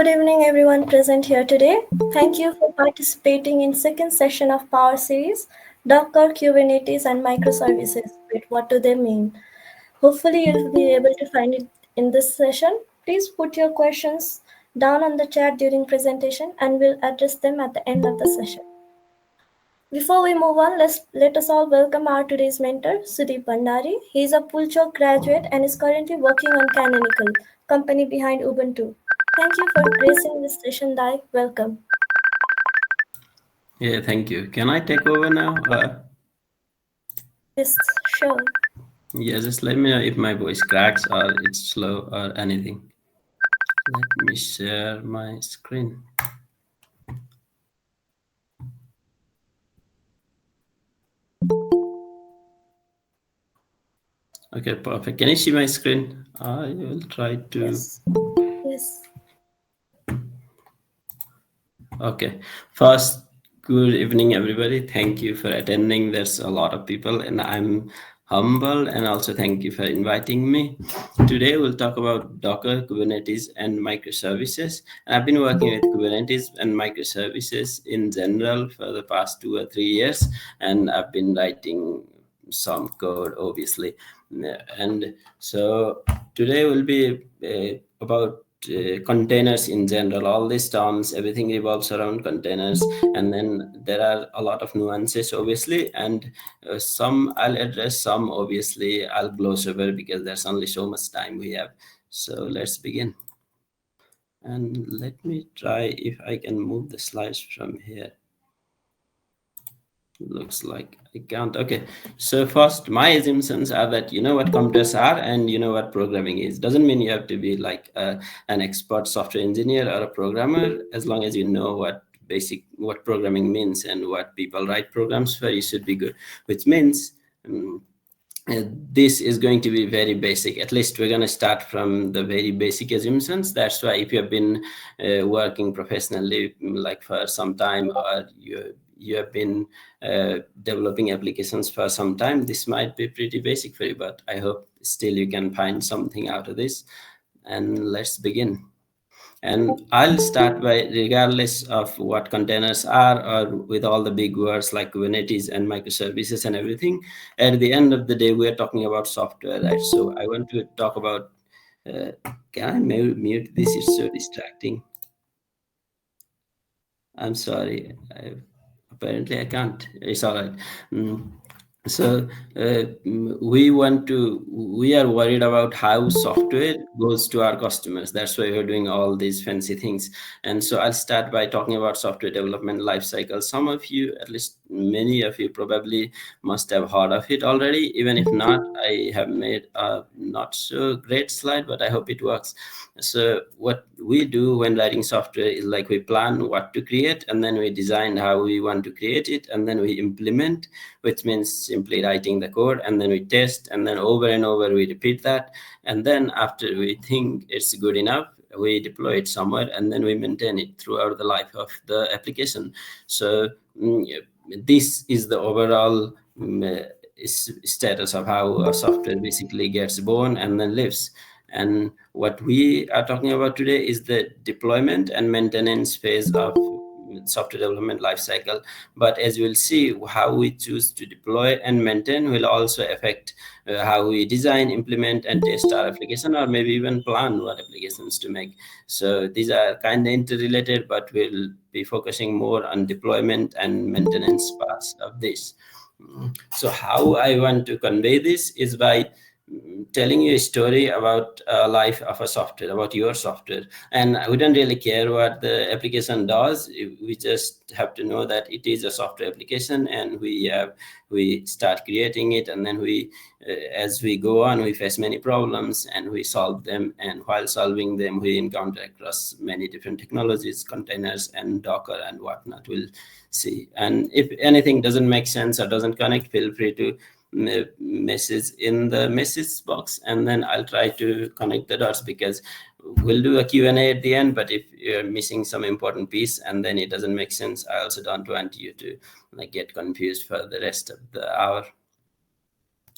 Good evening, everyone present here today. Thank you for participating in second session of Power Series, Docker, Kubernetes, and microservices. Wait, what do they mean? Hopefully, you'll be able to find it in this session. Please put your questions down on the chat during presentation, and we'll address them at the end of the session. Before we move on, let us all welcome our today's mentor, Sudeep Bhandari. He is a Pulchok graduate and is currently working on Canonical, company behind Ubuntu. Thank you for gracing this session, Dai. Welcome. Yeah, thank you. Can I take over now? Yes, sure. Yeah, just let me know if my voice cracks or it's slow or anything. Let me share my screen. Okay, perfect. Can you see my screen? I will try to. Yes. Yes. Okay. First, good evening, everybody. Thank you for attending. There's a lot of people, and I'm humble, and also thank you for inviting me. Today, we'll talk about Docker, Kubernetes, and microservices. And I've been working with Kubernetes and microservices in general for the past 2 or 3 years, and I've been writing some code, obviously. And so today will be about containers in general. All these terms, everything revolves around containers, and then there are a lot of nuances, obviously, and some I'll address, some obviously I'll gloss over because there's only so much time we have. So let's begin, and let me try if I can move the slides from here. Looks like I can't. Okay, so first, my assumptions are that you know what computers are and you know what programming is. Doesn't mean you have to be like an expert software engineer or a programmer. As long as you know what programming means and what people write programs for, you should be good. Which means this is going to be very basic. At least we're going to start from the very basic assumptions. That's why if you have been working professionally like for some time, or you have been developing applications for some time, this might be pretty basic for you, but I hope still you can find something out of this. And let's begin. And I'll start by, regardless of what containers are, or with all the big words like Kubernetes and microservices and everything, at the end of the day, we're talking about software, right? So I want to talk about, can I mute this? It's so distracting. I'm sorry. Apparently I can't. It's all right. So we are worried about how software goes to our customers. That's why we're doing all these fancy things. And so I'll start by talking about software development lifecycle. Some of you, at least many of you, probably must have heard of it already. Even if not, I have made a not so great slide, but I hope it works. So what we do when writing software is like we plan what to create, and then we design how we want to create it, and then we implement, which means simply writing the code, and then we test, and then over and over we repeat that. And then after we think it's good enough, we deploy it somewhere, and then we maintain it throughout the life of the application. So this is the overall status of how a software basically gets born and then lives. And what we are talking about today is the deployment and maintenance phase of software development lifecycle. But as we'll see, how we choose to deploy and maintain will also affect how we design, implement, and test our application, or maybe even plan what applications to make. So these are kind of interrelated, but we'll be focusing more on deployment and maintenance parts of this. So how I want to convey this is by telling you a story about life of a software, about your software. And we don't really care what the application does. We just have to know that it is a software application, and we start creating it, and then as we go on, we face many problems and we solve them. And while solving them, we encounter across many different technologies, containers and Docker and whatnot. We'll see. And if anything doesn't make sense or doesn't connect, feel free to message in the message box, and then I'll try to connect the dots, because we'll do a Q&A at the end. But if you're missing some important piece and then it doesn't make sense, I also don't want you to get confused for the rest of the hour.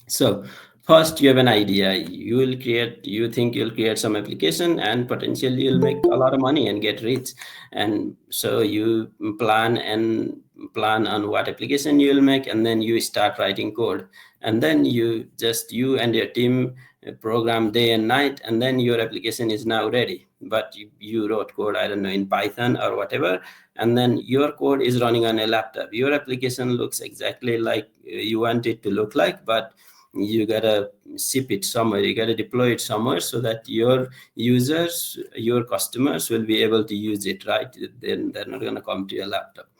So First, you have an idea. You think you'll create some application, and potentially you'll make a lot of money and get rich. And so you plan and plan on what application you'll make, and then you start writing code. And then you and your team program day and night, and then your application is now ready. But you wrote code, I don't know, in Python or whatever, and then your code is running on a laptop. Your application looks exactly like you want it to look like, but you gotta ship it somewhere, you gotta deploy it somewhere so that your users, your customers will be able to use it, right? Then they're not gonna come to your laptop.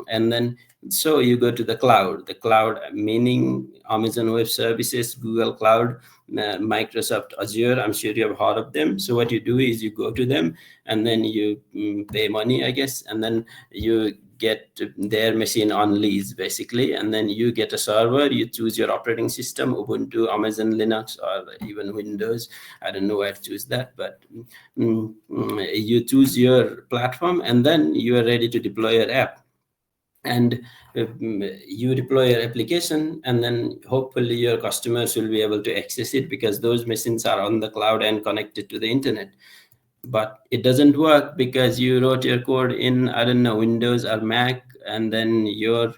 And then so you go to the cloud meaning Amazon Web Services, Google Cloud, Microsoft Azure. I'm sure you have heard of them. So what you do is you go to them, and then you pay money, I guess, and then you get their machine on lease basically, and then you get a server. You choose your operating system, Ubuntu, Amazon Linux, or even Windows. I don't know where to choose that, but you choose your platform, and then you are ready to deploy your app. And you deploy your application, and then hopefully your customers will be able to access it because those machines are on the cloud and connected to the internet. But it doesn't work because you wrote your code in, I don't know, Windows or Mac, and then your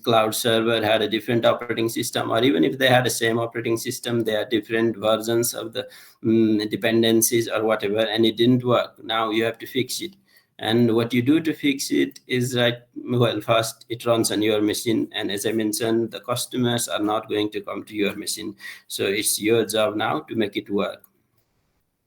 cloud server had a different operating system, or even if they had the same operating system, they are different versions of the dependencies or whatever, and it didn't work. Now you have to fix it. And what you do to fix it is, right, well, first it runs on your machine, and as I mentioned, the customers are not going to come to your machine, so it's your job now to make it work.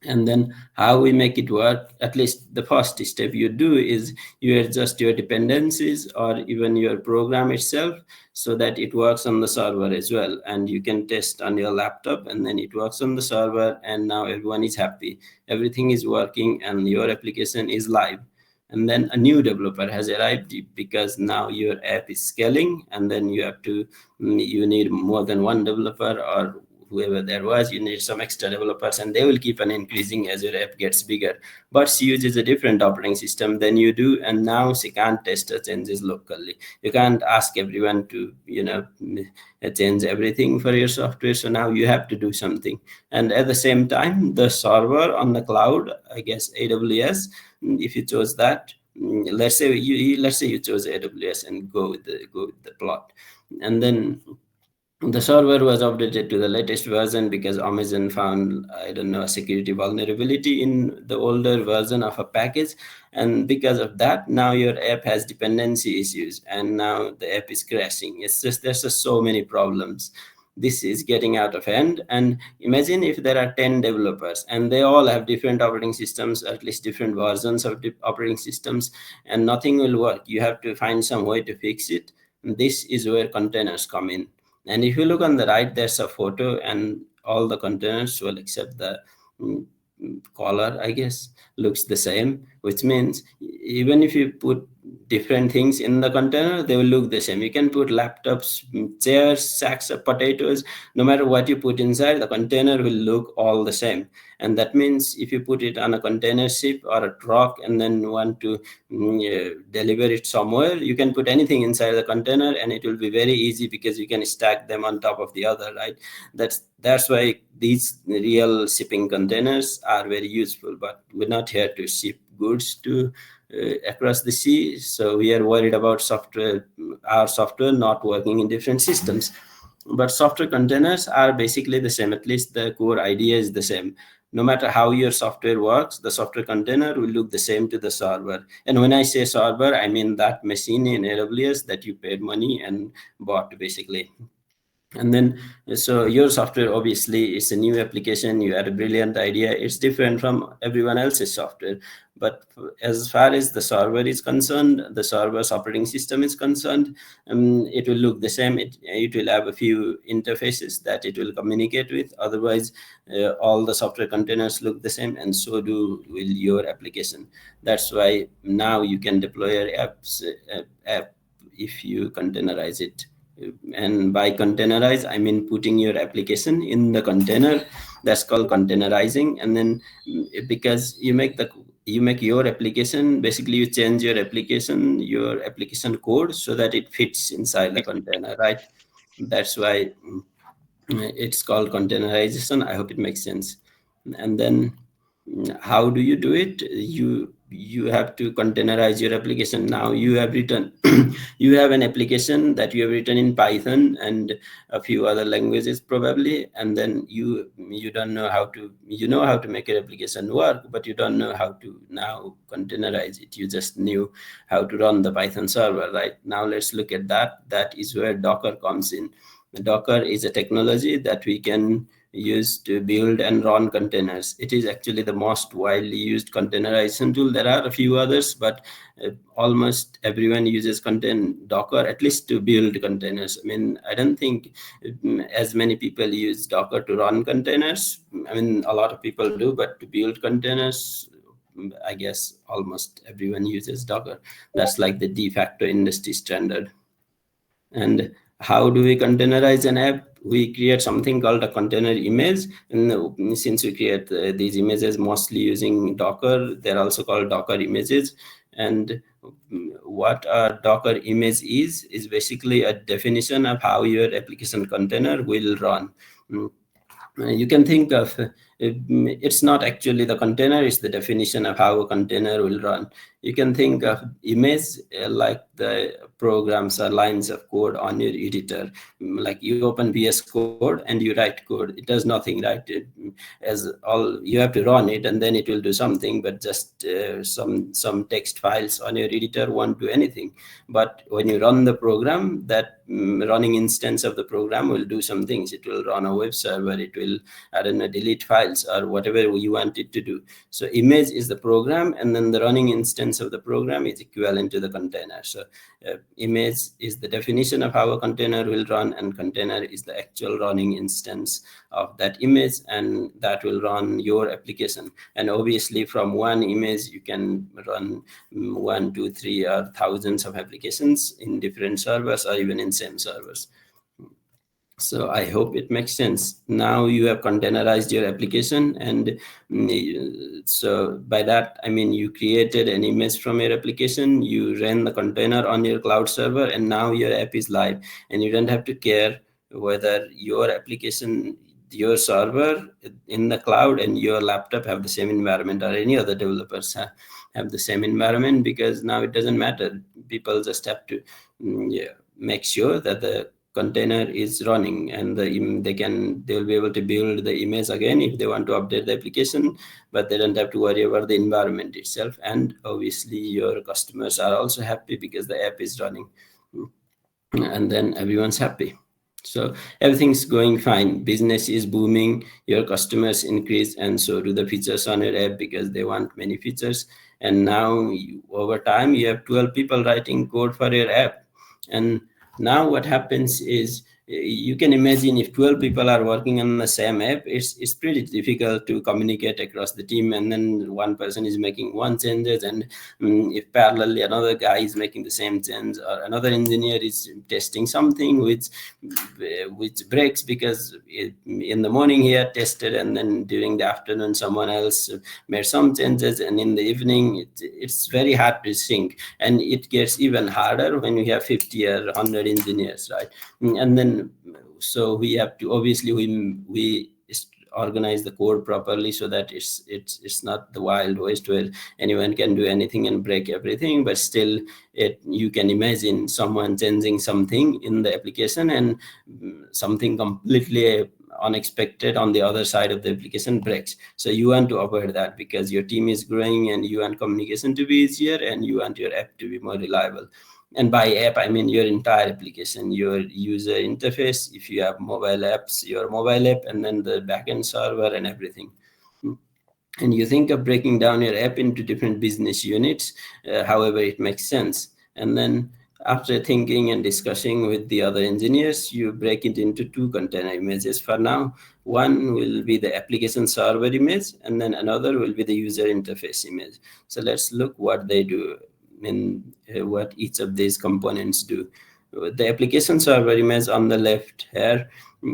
And then how we make it work, at least the first step you do is you adjust your dependencies or even your program itself so that it works on the server as well, and you can test on your laptop, and then it works on the server, and now everyone is happy, everything is working, and your application is live. And then a new developer has arrived because now your app is scaling, and then you have to you need more than one developer, or whoever there was, you need some extra developers, and they will keep on increasing as your app gets bigger. But she uses a different operating system than you do, and now she can't test the changes locally. You can't ask everyone to change everything for your software, so now you have to do something. And at the same time, the server on the cloud, I guess AWS, if you chose that, let's say you chose AWS and go with the plot. And then the server was updated to the latest version because Amazon found, I don't know, a security vulnerability in the older version of a package. And because of that, now your app has dependency issues, and now the app is crashing. It's just, there's just so many problems. This is getting out of hand. And imagine if there are 10 developers and they all have different operating systems, at least different versions of operating systems, and nothing will work. You have to find some way to fix it. This is where containers come in. And if you look on the right, there's a photo, and all the containers, well, except the mm, color, I guess, looks the same, which means even if you put different things in the container, they will look the same. You can put laptops, chairs, sacks of potatoes, no matter what you put inside, the container will look all the same. And that means if you put it on a container ship or a truck and then want to deliver it somewhere, you can put anything inside the container, and it will be very easy because you can stack them on top of the other, right? That's why these real shipping containers are very useful. But we're not here to ship goods to across the sea, so we are worried about our software not working in different systems. But software containers are basically the same, at least the core idea is the same. No matter how your software works, the software container will look the same to the server. And when I say server, I mean that machine in AWS that you paid money and bought basically. And then so your software obviously is a new application, you had a brilliant idea, it's different from everyone else's software. But as far as the server is concerned, the server's operating system is concerned, it will look the same. It will have a few interfaces that it will communicate with. Otherwise, all the software containers look the same, and so will your application. That's why now you can deploy your app if you containerize it. And by containerize, I mean putting your application in the container. That's called containerizing. And then because you make your application, basically you change your application code so that it fits inside the container, right? That's why It's called containerization. I hope it makes sense. And then how do you do it? You have to containerize your application. Now you have written you have an application that you have written in Python and a few other languages probably, and then you don't know how to, you know how to make your application work, but you don't know how to now containerize it. You just knew how to run the Python server. Right now let's look at that. That is where Docker comes in. Docker is a technology that we can use to build and run containers. It is actually the most widely used containerization tool. There are a few others, but almost everyone uses Docker at least to build containers. I mean, I don't think as many people use Docker to run containers. I mean, a lot of people do, but to build containers, I guess almost everyone uses Docker. That's like the de facto industry standard. And how do we containerize an app? We create something called a container image. And since we create these images mostly using Docker, they're also called Docker images. And what a Docker image is basically a definition of how your application container will run. Mm, you can think of it's not actually the container, it's the definition of how a container will run. You can think of image like the programs or lines of code on your editor. Like you open VS Code and you write code, it does nothing, right? As all you have to run it and then it will do something, but just some text files on your editor won't do anything. But when you run the program, that running instance of the program will do some things. It will run a web server, it will, I don't know, delete files or whatever you want it to do. So image is the program, and then the running instance of the program is equivalent to the container. So image is the definition of how a container will run, and container is the actual running instance of that image, and that will run your application. And obviously from one image you can run one, two, three, or thousands of applications in different servers or even in same servers. So I hope it makes sense. Now you have containerized your application, and so by that I mean you created an image from your application, you ran the container on your cloud server, and now your app is live, and you don't have to care whether your application, your server in the cloud and your laptop have the same environment, or any other developers have the same environment, because now it doesn't matter. People just have to yeah, make sure that the container is running, and they'll be able to build the image again if they want to update the application, but they don't have to worry about the environment itself. And obviously your customers are also happy because the app is running, and then everyone's happy. So everything's going fine, business is booming, your customers increase, and so do the features on your app because they want many features. And now over time you have 12 people writing code for your app. And now what happens is, you can imagine if 12 people are working on the same app, it's pretty difficult to communicate across the team. And then one person is making one changes, and if parallelly another guy is making the same change, or another engineer is testing something which breaks because in the morning he had tested, and then during the afternoon someone else made some changes, and in the evening it's very hard to sync. And it gets even harder when you have 50 or 100 engineers, right? And then so we have to, obviously we organize the code properly so that it's not the wild west where anyone can do anything and break everything. But still, you can imagine someone changing something in the application, and something completely unexpected on the other side of the application breaks. So you want to avoid that because your team is growing, and you want communication to be easier, and you want your app to be more reliable. And by app I mean your entire application, your user interface. If you have mobile apps, your mobile app, and then the backend server and everything. And you think of breaking down your app into different business units, however it makes sense. And then after thinking and discussing with the other engineers, you break it into two container images for now. One will be the application server image, and then another will be the user interface image. So let's look what they do, and what each of these components do. The application server image on the left here,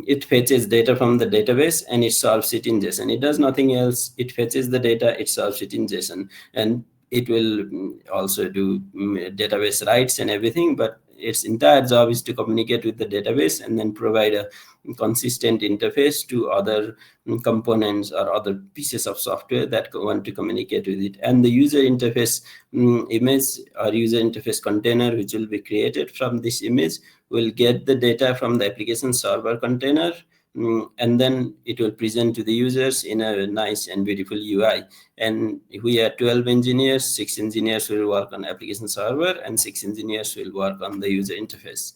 it fetches data from the database and it solves it in JSON. It does nothing else. It fetches the data, it solves it in JSON, and it will also do database writes and everything, but its entire job is to communicate with the database and then provide a consistent interface to other components or other pieces of software that want to communicate with it. And the user interface image or user interface container which will be created from this image will get the data from the application server container, and then it will present to the users in a nice and beautiful UI. And if we are 12 engineers, 6 engineers will work on application server and 6 engineers will work on the user interface.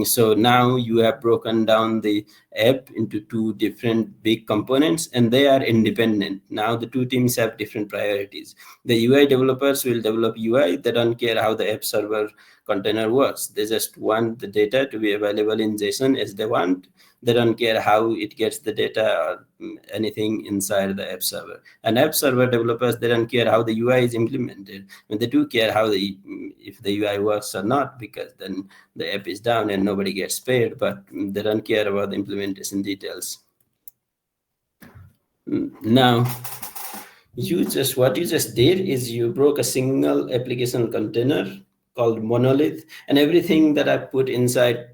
So now you have broken down the app into two different big components, and they are independent. Now the two teams have different priorities. The UI developers will develop UI. They don't care how the app server container works. They just want the data to be available in JSON as they want. They don't care how it gets the data or anything inside the app server. And app server developers, they don't care how the UI is implemented. They do care how if the UI works or not, because then the app is down and nobody gets paid, but they don't care about the implementation details. Now, what you just did is you broke a single application container called monolith, and everything that I put inside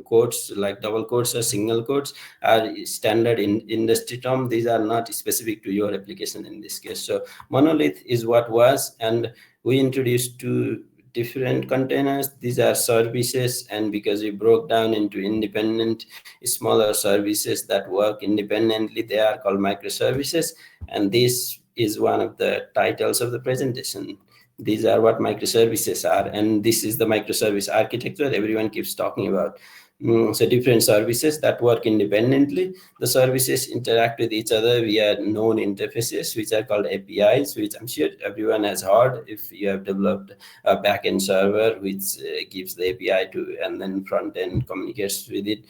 quotes, like double quotes or single quotes, are standard in industry term. These are not specific to your application in this case. So monolith is what was, and we introduced two different containers. These are services, and because we broke down into independent smaller services that work independently, they are called microservices. And this is one of the titles of the presentation. These are what microservices are, and this is the microservice architecture everyone keeps talking about. So different services that work independently. The services interact with each other via known interfaces, which are called APIs, which I'm sure everyone has heard if you have developed a backend server, which gives the API to, and then front end communicates with it.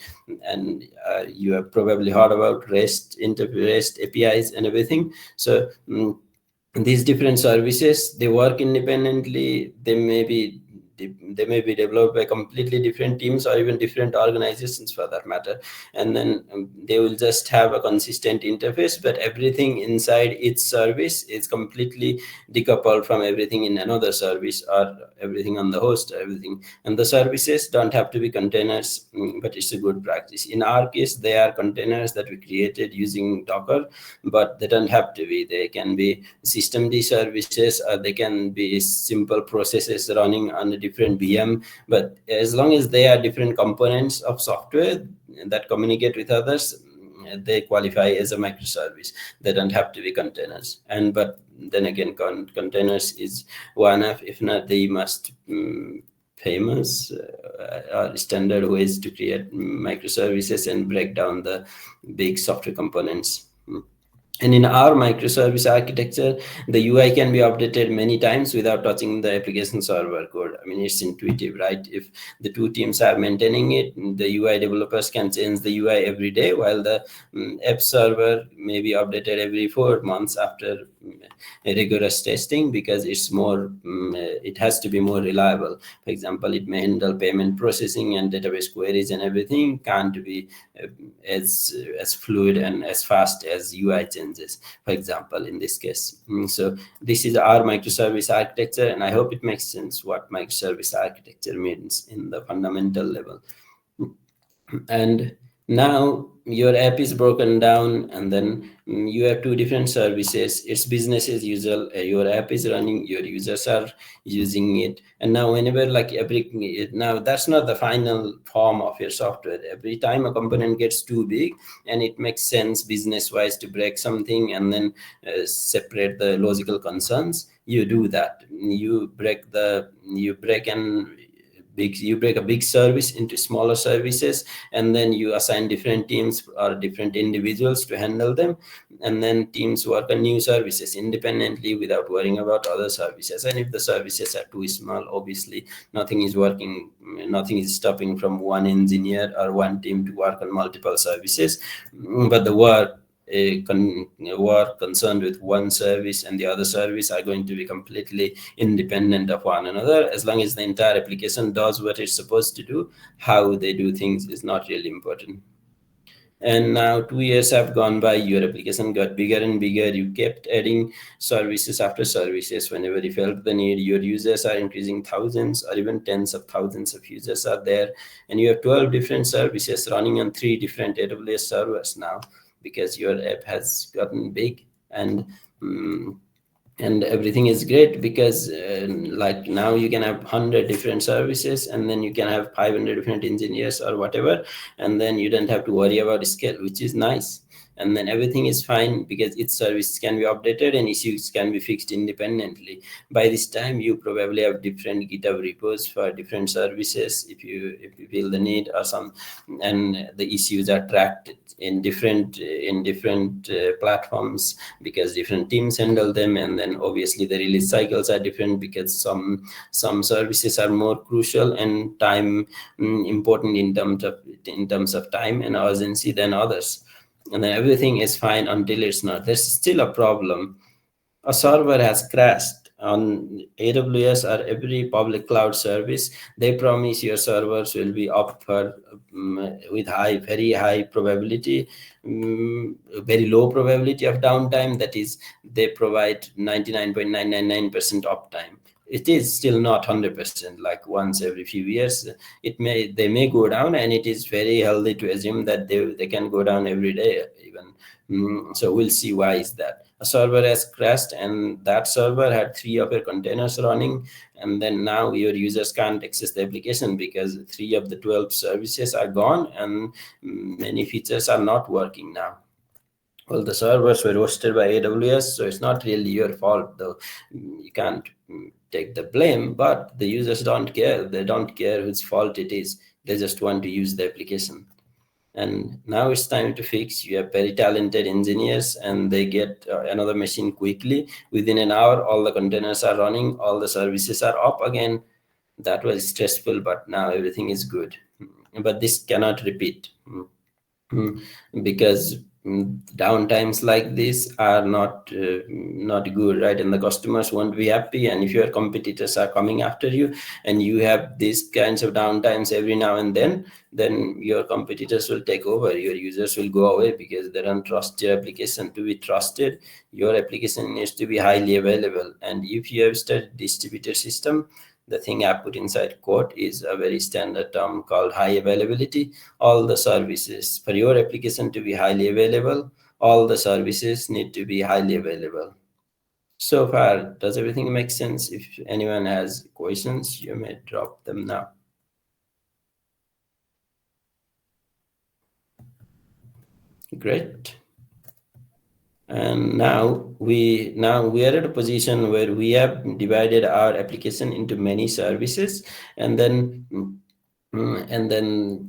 And you have probably heard about REST APIs and everything. So these different services, they work independently. They may be developed by completely different teams or even different organizations for that matter, and then they will just have a consistent interface, but everything inside each service is completely decoupled from everything in another service or everything on the host or everything. And the services don't have to be containers, but it's a good practice. In our case, they are containers that we created using Docker, but they don't have to be. They can be systemd services, or they can be simple processes running on a different VM. But as long as they are different components of software that communicate with others, they qualify as a microservice. They don't have to be containers. And but then again, containers is one of, if not the most famous or standard ways to create microservices and break down the big software components. And in our microservice architecture, the UI can be updated many times without touching the application server code. I mean, it's intuitive, right? If the two teams are maintaining it, the UI developers can change the UI every day, while the app server may be updated every 4 months after rigorous testing, because it's more, it has to be more reliable. For example, it may handle payment processing and database queries, and everything can't be as fluid and as fast as UI changes, for example, in this case. So this is our microservice architecture, and I hope it makes sense what microservice architecture means in the fundamental level. And now your app is broken down, and then you have two different services. It's business as usual. Your app is running, your users are using it, and now whenever now that's not the final form of your software. Every time a component gets too big and it makes sense business wise to break something and then separate the logical concerns, you do that. You break a big service into smaller services, and then you assign different teams or different individuals to handle them, and then teams work on new services independently without worrying about other services. And if the services are too small, obviously nothing is stopping from one engineer or one team to work on multiple services, but the work concerned with one service and the other service are going to be completely independent of one another. As long as the entire application does what it's supposed to do, how they do things is not really important. And now 2 years have gone by, your application got bigger and bigger, you kept adding services after services whenever you felt the need. Your users are increasing, thousands or even tens of thousands of users are there, and you have 12 different services running on 3 different AWS servers now, because your app has gotten big. And everything is great, because like now you can have 100 different services, and then you can have 500 different engineers or whatever, and then you don't have to worry about scale, which is nice. And then everything is fine, because each service can be updated and issues can be fixed independently. By this time you probably have different GitHub repos for different services, if you feel the need or some, and the issues are tracked in different platforms, because different teams handle them. And then obviously the release cycles are different, because some services are more crucial and time important in terms of time and urgency than others. And then everything is fine until it's not. There's still a problem. A server has crashed on AWS or every public cloud service. They promise your servers will be up for with very high probability, very low probability of downtime. That is, they provide 99.999% uptime. It is still not 100%. Like once every few years, they may go down, and it is very healthy to assume that they can go down every day even. So we'll see why is that. A server has crashed, and that server had 3 of your containers running, and then now your users can't access the application because 3 of the 12 services are gone, and many features are not working now. Well, the servers were hosted by AWS, so it's not really your fault, though. You can't take the blame, but the users don't care. They don't care whose fault it is. They just want to use the application. And now it's time to fix. You have very talented engineers, and they get another machine quickly. Within an hour, all the containers are running, all the services are up again. That was stressful, but now everything is good. But this cannot repeat. Mm, because downtimes like this are not good, right? And the customers won't be happy. And if your competitors are coming after you, and you have these kinds of downtimes every now and then your competitors will take over. Your users will go away because they don't trust your application. To be trusted, your application needs to be highly available. And if you have studied distributed system, the thing I put inside quote is a very standard term called high availability. All the services for your application to be highly available, all the services need to be highly available. So far, does everything make sense? If anyone has questions, you may drop them now. Great. And now we are at a position where we have divided our application into many services, and then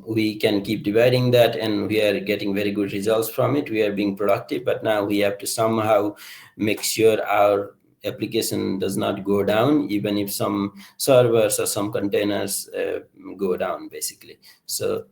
we can keep dividing that, and we are getting very good results from it. We are being productive, but now we have to somehow make sure our application does not go down, even if some servers or some containers go down, basically. So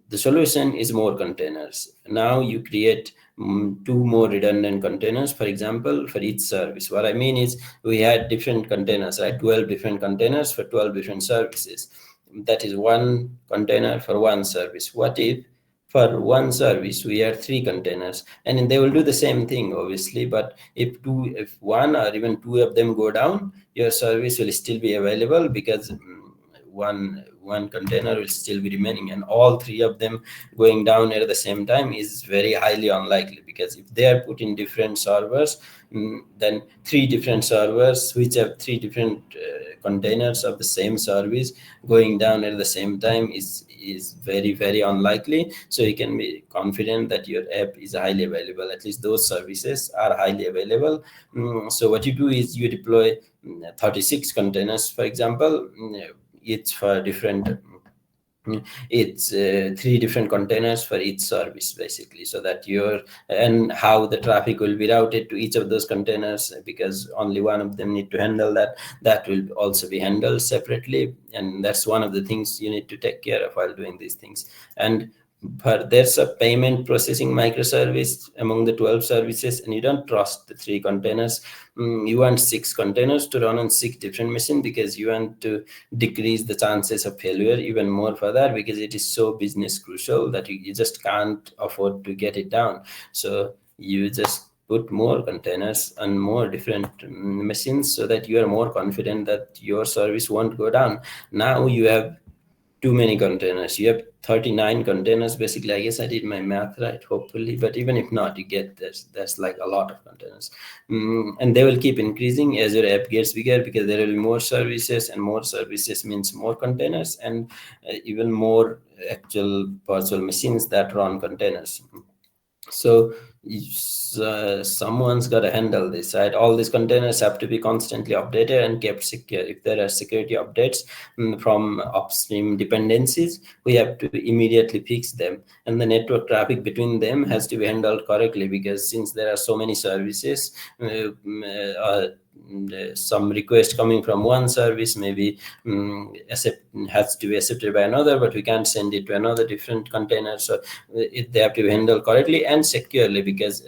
the solution is more containers. Now you create 2 more redundant containers, for example, for each service. What I mean is, we had different containers, right? 12 different containers for 12 different services. That is one container for one service. What if for one service we have 3 containers, and they will do the same thing, obviously, but if one or even 2 of them go down, your service will still be available, because one container will still be remaining. And all 3 of them going down at the same time is very highly unlikely, because if they are put in different servers, then 3 different servers which have 3 different containers of the same service going down at the same time is very, very unlikely. So you can be confident that your app is highly available. At least those services are highly available. So what you do is you deploy 36 containers, for example. It's for different it's 3 different containers for each service, basically, so that and how the traffic will be routed to each of those containers, because only one of them need to handle that will also be handled separately. And that's one of the things you need to take care of while doing these things. And but there's a payment processing microservice among the 12 services, and you don't trust the 3 containers. You want 6 containers to run on 6 different machines because you want to decrease the chances of failure even more further, because it is so business crucial that you just can't afford to get it down. So you just put more containers on more different machines so that you are more confident that your service won't go down. Now you have too many containers. You have 39 containers basically. I guess I did my math right, hopefully, but even if not, you get there's like a lot of containers. And they will keep increasing as your app gets bigger, because there will be more services, and more services means more containers, and even more actual virtual machines that run containers. So someone's got to handle this, right? All these containers have to be constantly updated and kept secure. If there are security updates from upstream dependencies, we have to immediately fix them, and the network traffic between them has to be handled correctly, because since there are so many services, some request coming from one service maybe has to be accepted by another, but we can't send it to another different container. So they have to be handled correctly and securely, because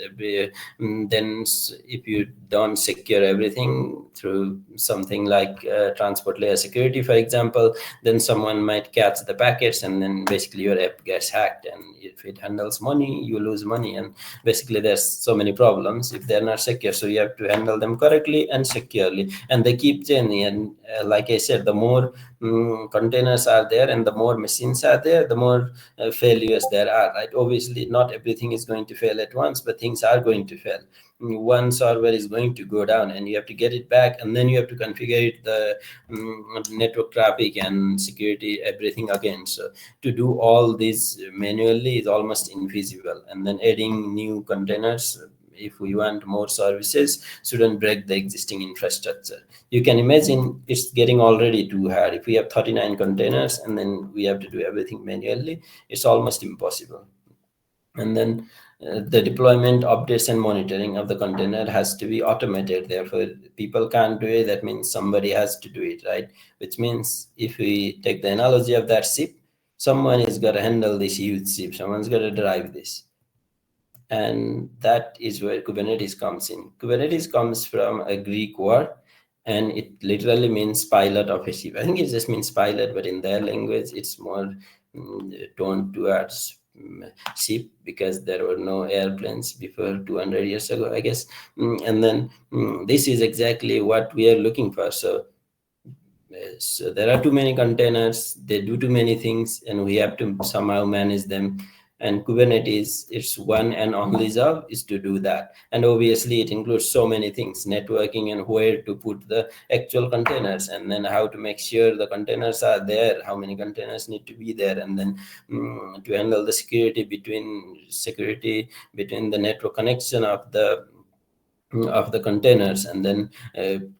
then if you don't secure everything through something like transport layer security, for example, then someone might catch the packets, and then basically your app gets hacked, and if it handles money, you lose money, and basically there's so many problems if they're not secure. So you have to handle them correctly and securely, and they keep changing. And like I said, the more containers are there and the more machines are there, the more failures there are, right? Obviously not everything is going to fail at once, but things are going to fail. One server is going to go down, and you have to get it back, and then you have to configure it, the network traffic and security, everything again. So to do all this manually is almost infeasible, and then adding new containers, if we want more services, shouldn't break the existing infrastructure. You can imagine it's getting already too hard. If we have 39 containers and then we have to do everything manually, it's almost impossible. And then the deployment, updates, and monitoring of the container has to be automated. Therefore, people can't do it. That means somebody has to do it, right? Which means if we take the analogy of that ship, someone is got to handle this huge ship. Someone's got to drive this. And that is where Kubernetes comes in. Kubernetes comes from a Greek word, and it literally means pilot of a ship. I think it just means pilot, but in their language, it's more toned towards ship, because there were no airplanes before 200 years ago, I guess. And then this is exactly what we are looking for. So there are too many containers, they do too many things, and we have to somehow manage them. And Kubernetes, its one and only job is to do that. And obviously it includes so many things: networking, and where to put the actual containers, and then how to make sure the containers are there, how many containers need to be there, and then to handle the security between the network connection of the containers, and then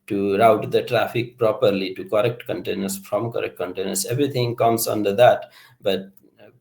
to route the traffic properly to correct containers from correct containers. Everything comes under that. But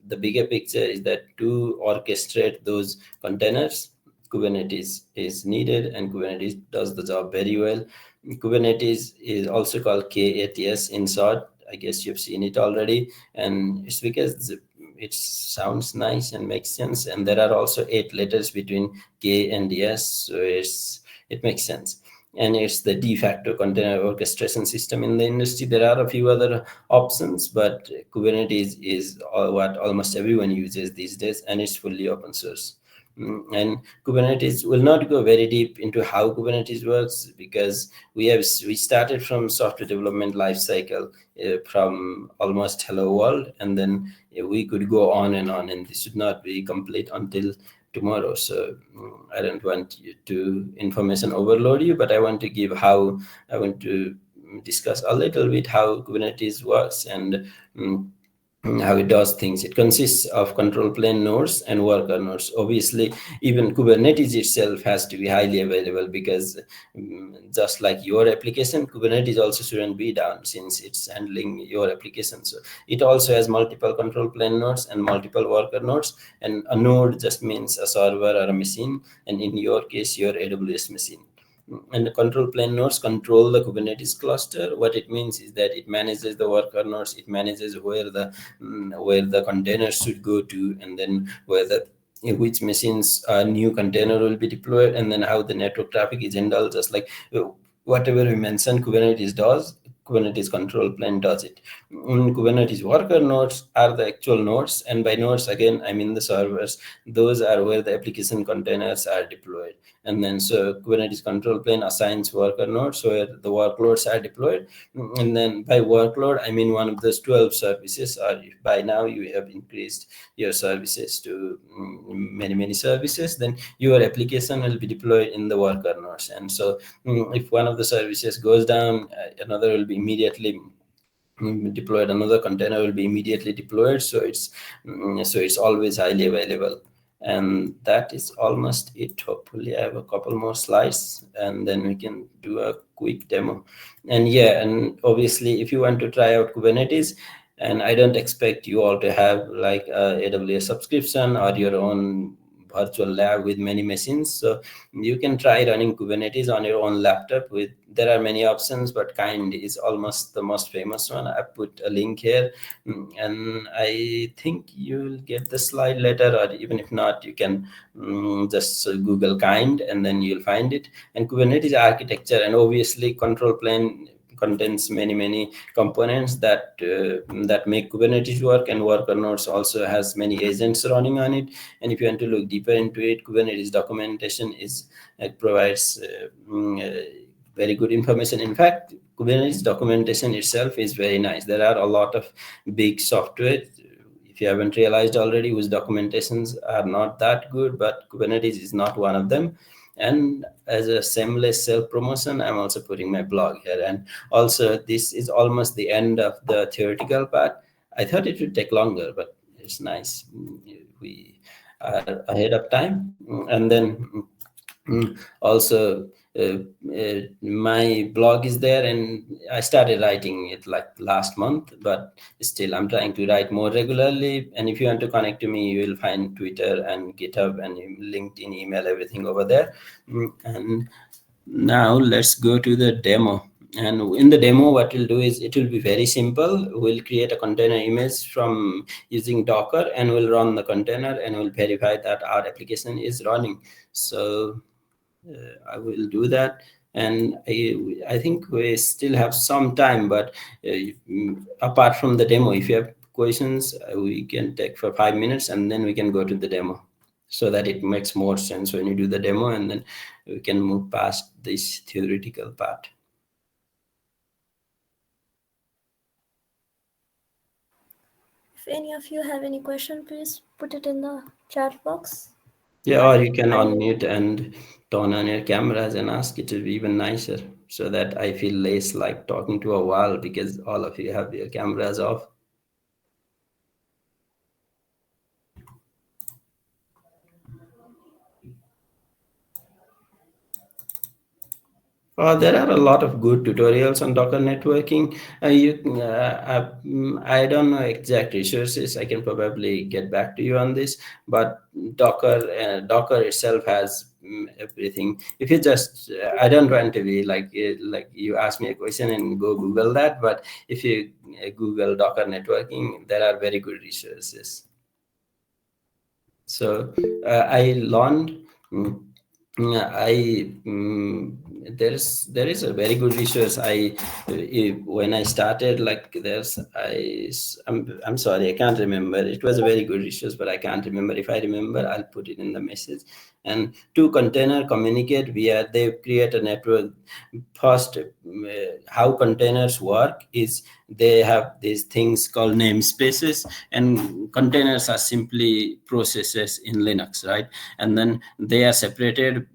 the bigger picture is that to orchestrate those containers, Kubernetes is needed, and Kubernetes does the job very well. Kubernetes is also called KATS in short. I guess you've seen it already, and it's because it sounds nice and makes sense, and there are also 8 letters between K and S, so it makes sense. And it's the de facto container orchestration system in the industry. There are a few other options, but Kubernetes is what almost everyone uses these days, and it's fully open source. And Kubernetes will not go very deep into how Kubernetes works, because we started from software development lifecycle, from almost hello world, and then we could go on, and this should not be complete until tomorrow. So I don't want you to information overload you, but I want to discuss a little bit how Kubernetes works, and how it does things. It consists of control plane nodes and worker nodes. Obviously, even Kubernetes itself has to be highly available, because just like your application, Kubernetes also shouldn't be down, since it's handling your application. So it also has multiple control plane nodes and multiple worker nodes. And a node just means a server or a machine, and in your case, your AWS machine. And the control plane nodes control the Kubernetes cluster. What it means is that it manages the worker nodes, it manages where the containers should go to, and then where the in which machines a new container will be deployed, and then how the network traffic is handled. Just like whatever we mentioned Kubernetes does, Kubernetes control plane does it. Kubernetes worker nodes are the actual nodes, and by nodes again I mean the servers. Those are where the application containers are deployed. And then so Kubernetes control plane assigns worker nodes where the workloads are deployed. And then by workload I mean one of those 12 services, or if by now you have increased your services to many services, then your application will be deployed in the worker nodes. And so if one of the services goes down, another will be immediately deployed, another container will be immediately deployed. So it's always highly available. And that is almost it. Hopefully I have a couple more slides and then we can do a quick demo. And yeah, and obviously if you want to try out Kubernetes, and I don't expect you all to have like a AWS subscription or your own virtual lab with many machines. So you can try running Kubernetes on your own laptop. With there are many options, but Kind is almost the most famous one. I put a link here. And I think you'll get the slide later, or even if not, you can just Google Kind and then you'll find it. And Kubernetes architecture, and obviously control plane contains many components that make Kubernetes work, and worker nodes also has many agents running on it. And if you want to look deeper into it, Kubernetes documentation provides very good information. In fact, Kubernetes documentation itself is very nice. There are a lot of big software, if you haven't realized already, whose documentations are not that good, but Kubernetes is not one of them. And as a seamless self-promotion, I'm also putting my blog here. And also, this is almost the end of the theoretical part. I thought it would take longer, but it's nice. We are ahead of time. And then also, my blog is there, and I started writing it like last month, but still I'm trying to write more regularly. And if you want to connect to me, you will find Twitter and GitHub and LinkedIn, email, everything over there. And now let's go to the demo. And in the demo, what we'll do is it will be very simple. We'll create a container image from using Docker, and we'll run the container, and we'll verify that our application is running. So I will do that. And I think we still have some time, but apart from the demo, if you have questions, we can take for 5 minutes and then we can go to the demo, so that it makes more sense when you do the demo, and then we can move past this theoretical part. If any of you have any question, please put it in the chat box. Yeah, or you can I unmute and turn on your cameras and ask. It will be even nicer, so that I feel less like talking to a wall, because all of you have your cameras off. There are a lot of good tutorials on Docker networking. I don't know exact resources. I can probably get back to you on this. But Docker itself has everything. If you just, I don't want to be like you ask me a question and go Google that. But if you Google Docker networking, there are very good resources. So I learned. I there is a very good resource. When I started, like I'm sorry, I can't remember. It was a very good resource, but I can't remember. If I remember, I'll put it in the message. And two container communicate via, they create a network. First, how containers work is they have these things called namespaces, and containers are simply processes in Linux, right? And then they are separated,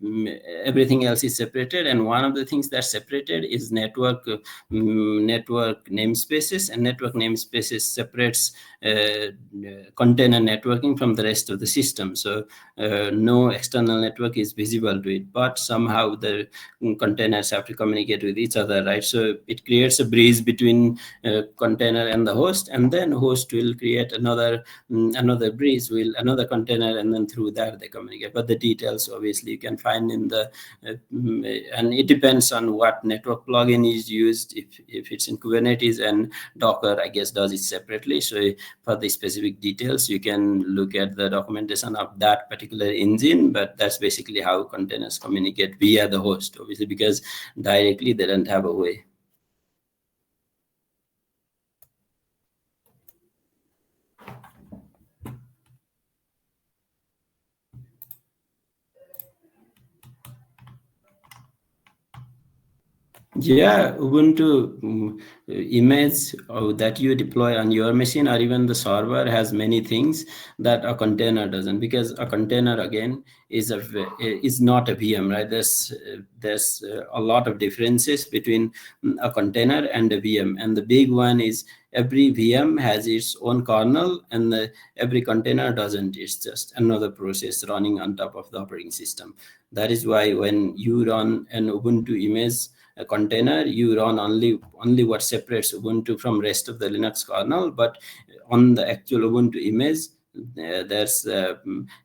everything else is separated, and one of the things that's separated is network namespaces, and network namespaces separates container networking from the rest of the system. So no external network is visible to it, but somehow the containers have to communicate with each other, right? So it creates a bridge between container and the host, and then host will create another bridge, will another container, and then through that they communicate. But the details obviously you can find in the and it depends on what network plugin is used. If it's in Kubernetes, and Docker I guess does it separately. So for the specific details you can look at the documentation of that particular engine, but that's basically how containers communicate via the host, obviously, because directly they don't have a way. Yeah, Ubuntu image that you deploy on your machine or even the server has many things that a container doesn't, because a container again is not a VM, right? There's a lot of differences between a container and a VM, and the big one is every VM has its own kernel, and every container doesn't. It's just another process running on top of the operating system. That is why when you run an Ubuntu image a container, you run only what separates Ubuntu from rest of the Linux kernel. But on the actual Ubuntu image, there's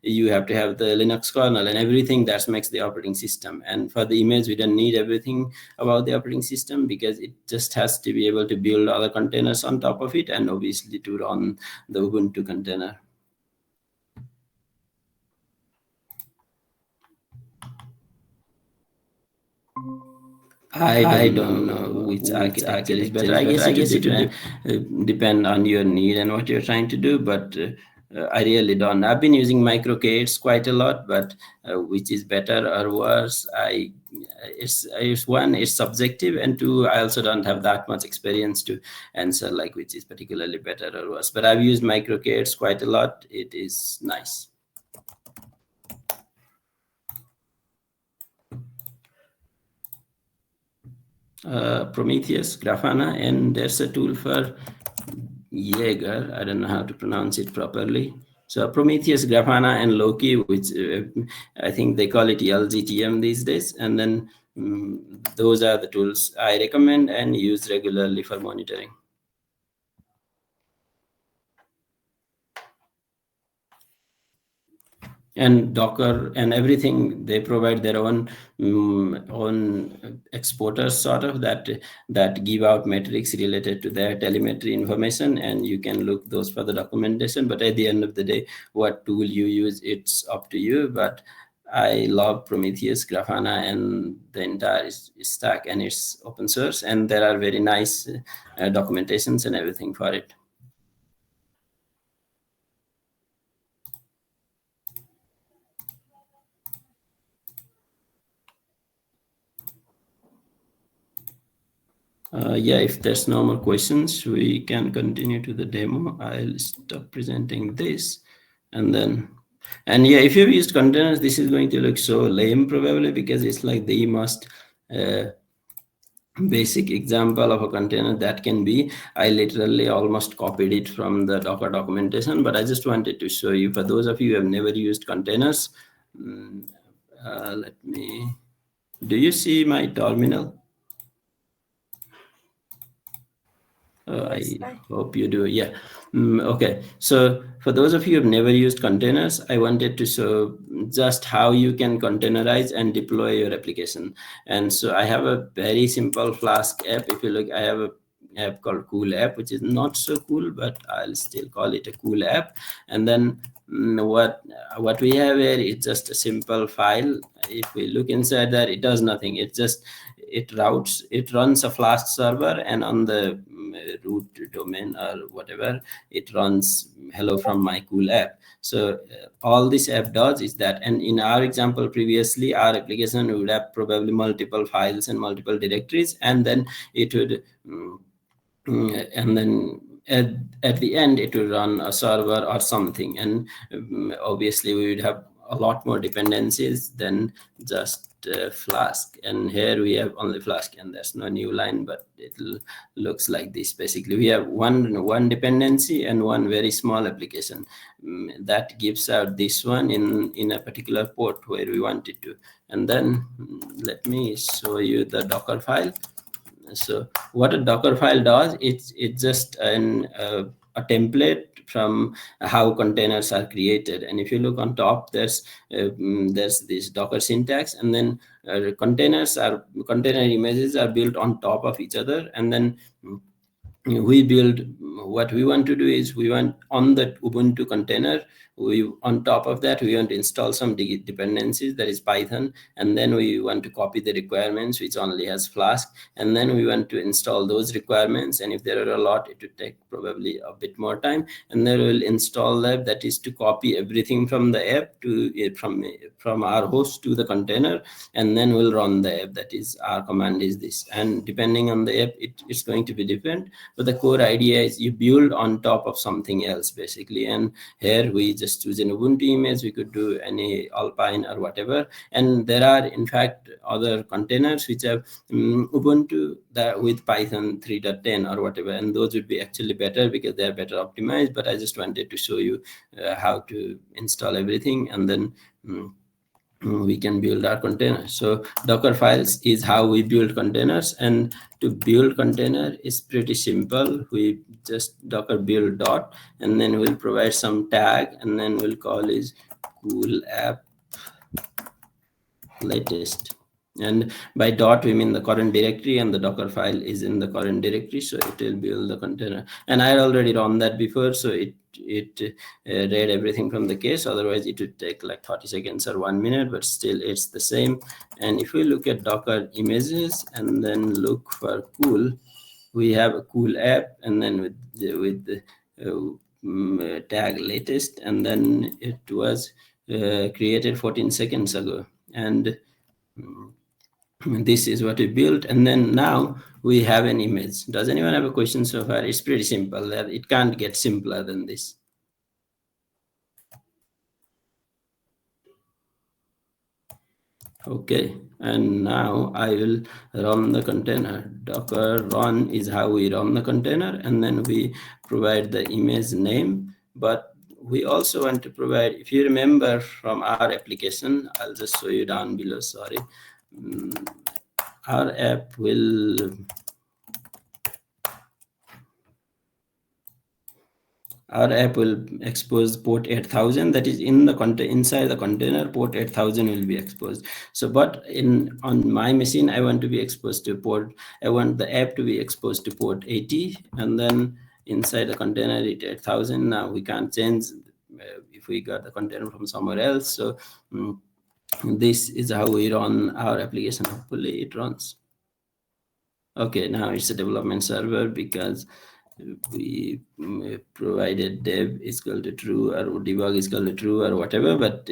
you have to have the Linux kernel and everything that makes the operating system. And for the image, we don't need everything about the operating system, because it just has to be able to build other containers on top of it, and obviously to run the Ubuntu container. I don't know which architecture is better. I guess it would depend on your need and what you're trying to do, but I really don't. I've been using microcates quite a lot, but which is better or worse, it's one, it's subjective, and two, I also don't have that much experience to answer like which is particularly better or worse. But I've used microcates quite a lot. It is nice. Prometheus, Grafana, and there's a tool for Jaeger. I don't know how to pronounce it properly. So Prometheus, Grafana, and Loki, which I think they call it LGTM these days. And then those are the tools I recommend and use regularly for monitoring. And Docker and everything, they provide their own exporters sort of that give out metrics related to their telemetry information, and you can look those for the documentation. But at the end of the day, what tool you use, it's up to you. But I love Prometheus, Grafana, and the entire stack, and it's open source, and there are very nice documentations and everything for it. Yeah, if there's no more questions, we can continue to the demo. I'll stop presenting this, and yeah, if you've used containers, this is going to look so lame probably, because it's like the most basic example of a container that can be. I literally almost copied it from the Docker documentation, but I just wanted to show you, for those of you who have never used containers. Do you see my terminal? Yes, I hope you do. Yeah. Okay. So for those of you who have never used containers, I wanted to show just how you can containerize and deploy your application. And so I have a very simple Flask app. If you look, I have a app called Cool App, which is not so cool, but I'll still call it a cool app. And then what we have here is just a simple file. If we look inside that, it does nothing. It runs a Flask server, and on the root domain or whatever, it runs hello from my cool app. So all this app does is that, and in our example previously, our application would have probably multiple files and multiple directories, and then it would and then at the end it will run a server or something. And obviously we would have a lot more dependencies than just Flask. And here we have only Flask, and there's no new line, but it looks like this. Basically we have one dependency and one very small application that gives out this one in a particular port where we want it to. And then let me show you the Docker file. So what a Docker file does, it's just a template from how containers are created. And if you look on top, there's this Docker syntax, and then container images are built on top of each other, and then we build. What we want to do is, we want on the Ubuntu container, we on top of that we want to install some dependencies, that is Python, and then we want to copy the requirements, which only has Flask, and then we want to install those requirements. And if there are a lot, it would take probably a bit more time, and then we'll install that is to copy everything from the app to from our host to the container, and then we'll run the app. That is, our command is this, and depending on the app, it's going to be different, but the core idea is you build on top of something else basically. And here we just choose an Ubuntu image. We could do any Alpine or whatever, and there are in fact other containers which have Ubuntu with Python 3.10 or whatever, and those would be actually better because they are better optimized. But I just wanted to show you how to install everything, and then we can build our container. So Docker files is how we build containers, and to build container is pretty simple. We just Docker build dot, and then we'll provide some tag, and then we'll call is cool app latest. And by dot we mean the current directory, and the Docker file is in the current directory, so it will build the container. And I had already run that before, so it read everything from the case. Otherwise it would take like 30 seconds or 1 minute, but still it's the same. And if we look at Docker images and then look for cool, we have a cool app, and then with the tag latest, and then it was created 14 seconds ago. And this is what we built, and then now we have an image. Does anyone have a question so far? It's pretty simple. It can't get simpler than this. Okay, and now I will run the container. Docker run is how we run the container, and then we provide the image name. But we also want to provide, if you remember from our application, I'll just show you down below, sorry. Our app will expose port 8000, that is in the inside the container. Port 8000 will be exposed. So but on my machine, I want to be exposed to I want the app to be exposed to port 80, and then inside the container it 8000. Now we can't change if we got the container from somewhere else. So this is how we run our application. Hopefully it runs. Okay, now it's a development server because we provided dev is equal to true, or debug is equal to true, or whatever. But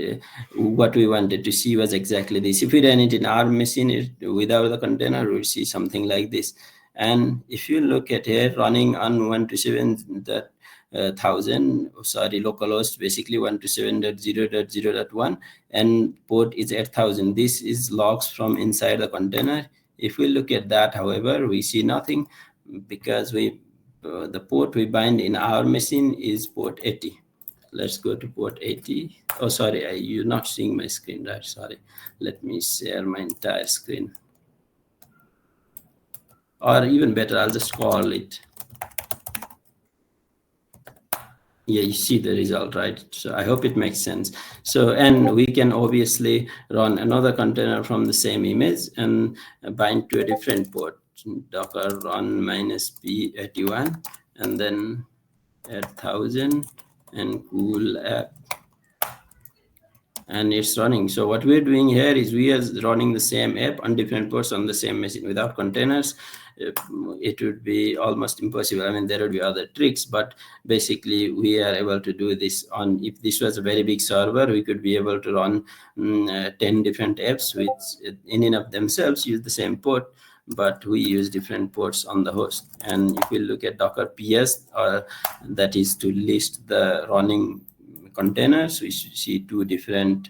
what we wanted to see was exactly this. If we ran it in our machine without the container, we would see something like this. And if you look at here, running on 127.1000, sorry, localhost, basically 127.0.0.1, and port is 8000. This is logs from inside the container. If we look at that, however, we see nothing, because the port we bind in our machine is port 80. Let's go to port 80. Oh, sorry, you're not seeing my screen, right? Sorry. Let me share my entire screen. Or even better, I'll just call it. Yeah, you see the result, right? So I hope it makes sense. So, and we can obviously run another container from the same image and bind to a different port. Docker run -p81, and then 8000 and cool app, and it's running. So what we're doing here is we are running the same app on different ports on the same machine. Without containers, it would be almost impossible. I mean, there would be other tricks, but basically we are able to do this on, if this was a very big server, we could be able to run 10 different apps, which in and of themselves use the same port, but we use different ports on the host. And if we look at Docker PS, that is to list the running containers, we see two different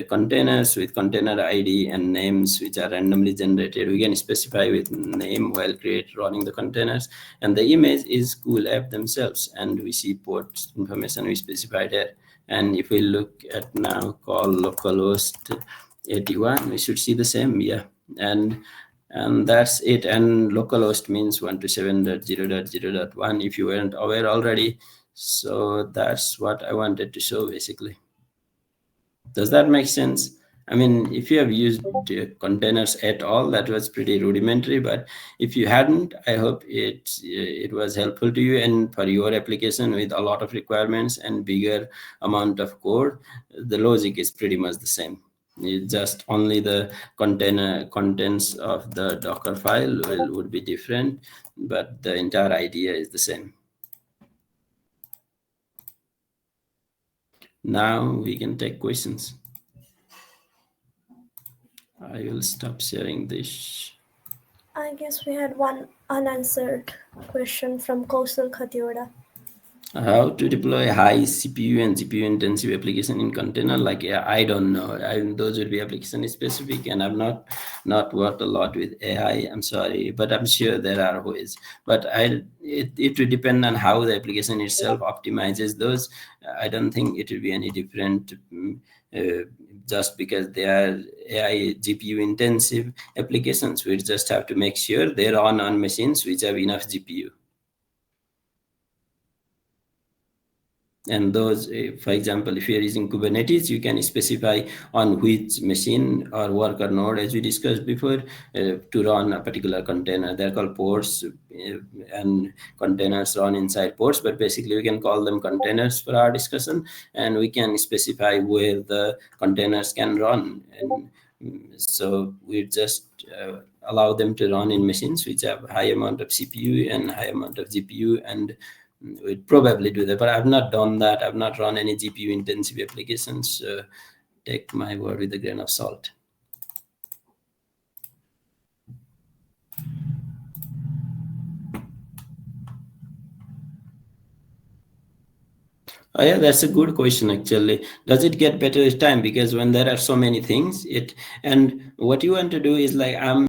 containers with container ID and names, which are randomly generated. We can specify with name while running the containers, and the image is cool app themselves, and we see port information we specified there. And if we look at now call localhost 81, we should see the same. Yeah, and and that's it. And localhost means 127.0.0.1 if you weren't aware already. So that's what I wanted to show basically. Does that make sense? I mean, if you have used containers at all, that was pretty rudimentary. But if you hadn't, I hope it was helpful to you. And for your application with a lot of requirements and bigger amount of code, the logic is pretty much the same. It's just only the container contents of the Docker file would be different, but the entire idea is the same. Now we can take questions. I will stop sharing this. I guess we had one unanswered question from Kausal Khatioda. How to deploy high CPU and GPU intensive application in container? Like, yeah, I don't know. Those would be application specific, and I've not worked a lot with AI. I'm sorry, but I'm sure there are ways. But it will depend on how the application itself optimizes those. I don't think it will be any different. Just because they are AI GPU intensive applications, we just have to make sure they run on machines which have enough GPU. And those, for example, if you're using Kubernetes, you can specify on which machine or worker node, as we discussed before, to run a particular container. They're called ports, and containers run inside ports, but basically we can call them containers for our discussion, and we can specify where the containers can run. And so we just allow them to run in machines which have high amount of CPU and high amount of GPU, and we'd probably do that, but I've not done that. I've not run any GPU intensive applications. So take my word with a grain of salt. Oh yeah, that's a good question actually. Does it get better with time? Because when there are so many things, and what you want to do is like, I'm